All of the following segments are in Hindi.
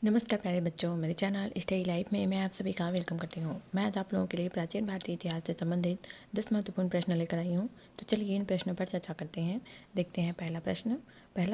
नमस्कार प्यारे बच्चों, मेरे चैनल स्टडी लाइफ में मैं आप सभी का वेलकम करती हूँ। मैं आज आप लोगों के लिए प्राचीन भारतीय इतिहास से संबंधित 10 महत्वपूर्ण प्रश्न लेकर आई हूँ। तो चलिए इन प्रश्नों पर चर्चा करते हैं। देखते हैं पहला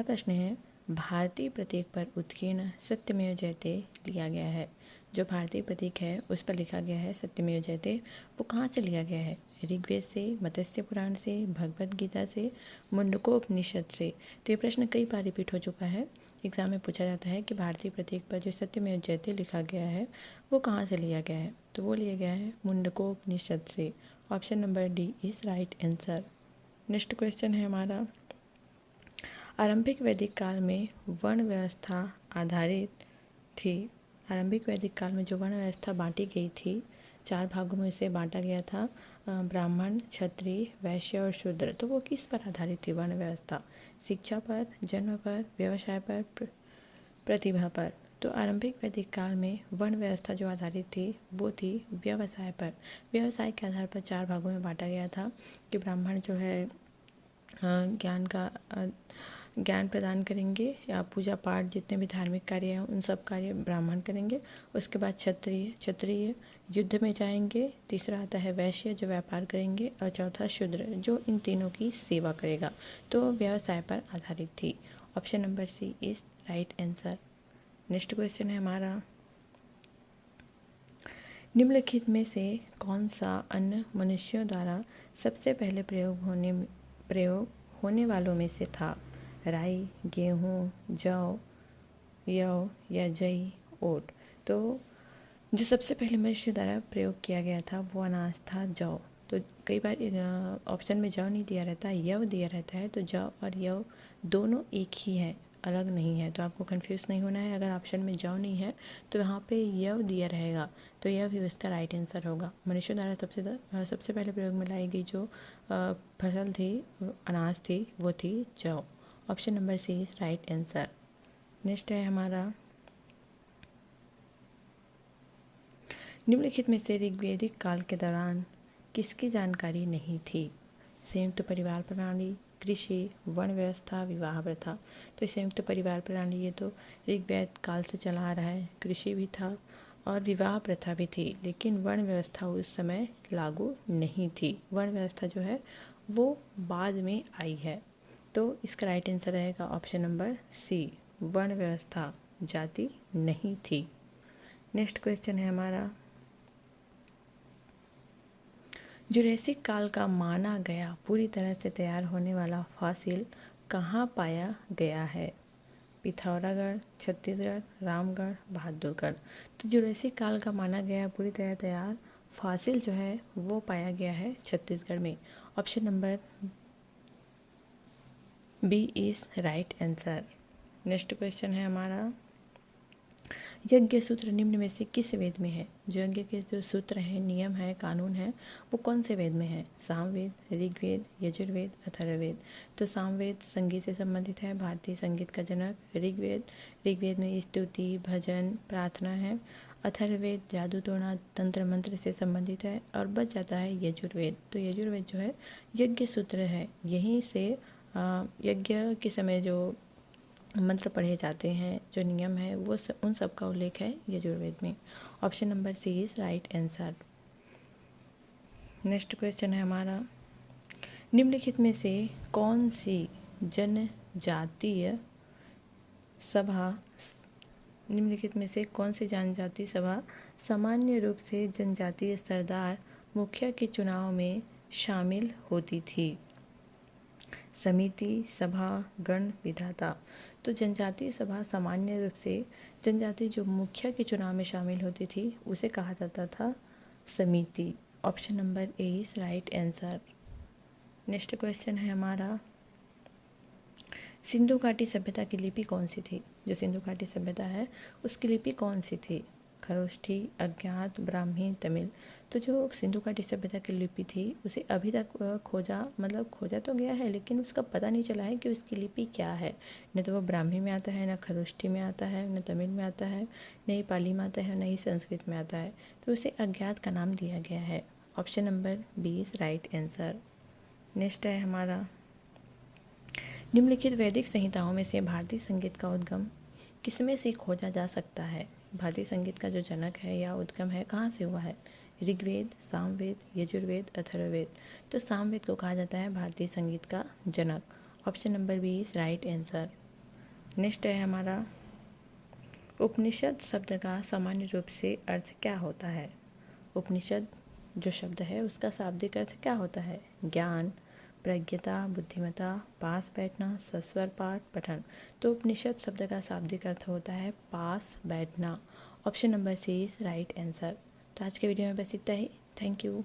प्रश्न है, भारतीय प्रतीक पर उत्कीर्ण सत्यमेव जयते लिया गया है। जो भारतीय प्रतीक है उस पर लिखा गया है सत्यमेव जयते, वो कहाँ से लिया गया है? ऋग्वेद से, मत्स्य पुराण से, भगवद गीता से, मुंडकोपनिषद से। तो ये प्रश्न कई बार रिपीट हो चुका है। एग्जाम में पूछा जाता है कि भारतीय प्रतीक पर जो सत्यमेव जयते लिखा गया है वो कहाँ से लिया गया है? तो वो लिया गया है मुंडकोपनिषद से। Option number D is right answer. Next question है हमारा, आरंभिक वैदिक काल में वर्ण व्यवस्था आधारित थी। आरंभिक वैदिक काल में जो वर्ण व्यवस्था बांटी गई थी, 4 भागों में इसे बांटा गया था, ब्राह्मण, क्षत्रिय, वैश्य और शूद्र। तो वो किस पर आधारित थी वर्ण व्यवस्था? शिक्षा पर, जन्म पर, व्यवसाय पर, प्रतिभा पर। तो आरंभिक वैदिक काल में वर्ण व्यवस्था जो आधारित थी वो थी व्यवसाय पर। व्यवसाय के आधार पर 4 भागों में बांटा गया था कि ब्राह्मण जो है ज्ञान प्रदान करेंगे, या पूजा पाठ जितने भी धार्मिक कार्य हैं उन सब कार्य ब्राह्मण करेंगे। उसके बाद क्षत्रिय युद्ध में जाएंगे। तीसरा आता है वैश्य जो व्यापार करेंगे, और चौथा शूद्र जो इन तीनों की सेवा करेगा। तो व्यवसाय पर आधारित थी। Option number C is right answer. Next question है हमारा, निम्नलिखित में से कौन सा अन्न मनुष्यों द्वारा सबसे पहले प्रयोग होने वालों में से था? राई, गेहूँ, जौ, यव या जई, ओट। तो जो सबसे पहले मनुष्य द्वारा प्रयोग किया गया था वो अनाज था जौ। तो कई बार ऑप्शन में जौ नहीं दिया रहता, यव दिया रहता है। तो जौ और यव दोनों एक ही है, अलग नहीं है। तो आपको कंफ्यूज नहीं होना है। अगर ऑप्शन में जौ नहीं है तो यहाँ पे यव दिया रहेगा, तो यव ही इसका राइट आंसर होगा। मनुष्य द्वारा सबसे पहले प्रयोग में लाई गई जो फसल थी, अनाज थी, वो थी जौ। Option number C is right answer. Next है हमारा, निम्नलिखित में से ऋग्वैदिक काल के दौरान किसकी जानकारी नहीं थी? संयुक्त परिवार प्रणाली, कृषि, वर्ण व्यवस्था, विवाह प्रथा। तो संयुक्त परिवार प्रणाली ये तो ऋग्वैद काल से चला आ रहा है। कृषि भी था और विवाह प्रथा भी थी, लेकिन वर्ण व्यवस्था उस समय लागू नहीं थी। वर्ण व्यवस्था जो है वो बाद में आई है। तो इसका राइट आंसर रहेगा ऑप्शन नंबर सी, वर्ण व्यवस्था, जाति नहीं थी। नेक्स्ट क्वेश्चन है हमारा, जुरैसिक काल का माना गया पूरी तरह से तैयार होने वाला फॉसिल कहाँ पाया गया है? पिथौरागढ़, छत्तीसगढ़, रामगढ़, बहादुरगढ़। तो जुरैसिक काल का माना गया पूरी तरह तैयार फॉसिल जो है वो पाया गया है छत्तीसगढ़ में। Option number B is right answer. Next question है हमारा, यज्ञ सूत्र निम्न में से किस वेद में है? जो यज्ञ के जो सूत्र हैं, नियम है, कानून है, वो कौन से वेद में है? सामवेद, ऋग्वेद, यजुर्वेद, अथर्ववेद। तो सामवेद संगीत से संबंधित है, भारतीय संगीत का जनक। ऋग्वेद में स्तुति, भजन, प्रार्थना है। अथर्ववेद जादू टोना, तंत्र मंत्र से संबंधित है। और बच जाता है यजुर्वेद। तो यजुर्वेद जो है यज्ञ सूत्र है, यहीं से यज्ञ के समय जो मंत्र पढ़े जाते हैं, जो नियम है, वो उन सब का उल्लेख है यजुर्वेद में। Option number C is right answer. Next question है हमारा, निम्नलिखित में से कौन सी जनजातीय सभा जनजातीय सभा सामान्य रूप से जनजातीय सरदार मुखिया के चुनाव में शामिल होती थी? समिति, सभा, गण, विधाता। तो जनजातीय सभा सामान्य रूप से जनजाति जो मुखिया के चुनाव में शामिल होती थी उसे कहा जाता था समिति। Option number A is right answer. Next question है हमारा, सिंधु घाटी सभ्यता की लिपि कौन सी थी? जो सिंधु घाटी सभ्यता है उसकी लिपि कौन सी थी? खरोष्ठी, अज्ञात, ब्राह्मी, तमिल। तो जो सिंधु घाटी सभ्यता की लिपि थी उसे अभी तक खोजा तो गया है, लेकिन उसका पता नहीं चला है कि उसकी लिपि क्या है। न तो वो ब्राह्मी में आता है, न खरोष्ठी में आता है, न तमिल में आता है, न ही पाली में आता है, न ही संस्कृत में आता है। तो उसे अज्ञात का नाम दिया गया है। Option number B is right answer. Next है हमारा, निम्नलिखित वैदिक संहिताओं में से भारतीय संगीत का उद्गम किसमें से खोजा जा सकता है? भारतीय संगीत का जो जनक है या उद्गम है कहाँ से हुआ है? ऋग्वेद, सामवेद, यजुर्वेद, अथर्ववेद। तो सामवेद को कहा जाता है भारतीय संगीत का जनक। Option number B is right answer. Next है हमारा, उपनिषद शब्द का सामान्य रूप से अर्थ क्या होता है? उपनिषद जो शब्द है उसका शाब्दिक अर्थ क्या होता है? ज्ञान, प्रज्ञता, बुद्धिमत्ता, पास बैठना, सस्वर पाठ, पठन। तो उपनिषद शब्द का शाब्दिक अर्थ होता है पास बैठना। Option number C is right answer. तो आज के वीडियो में बस इतना ही। Thank you.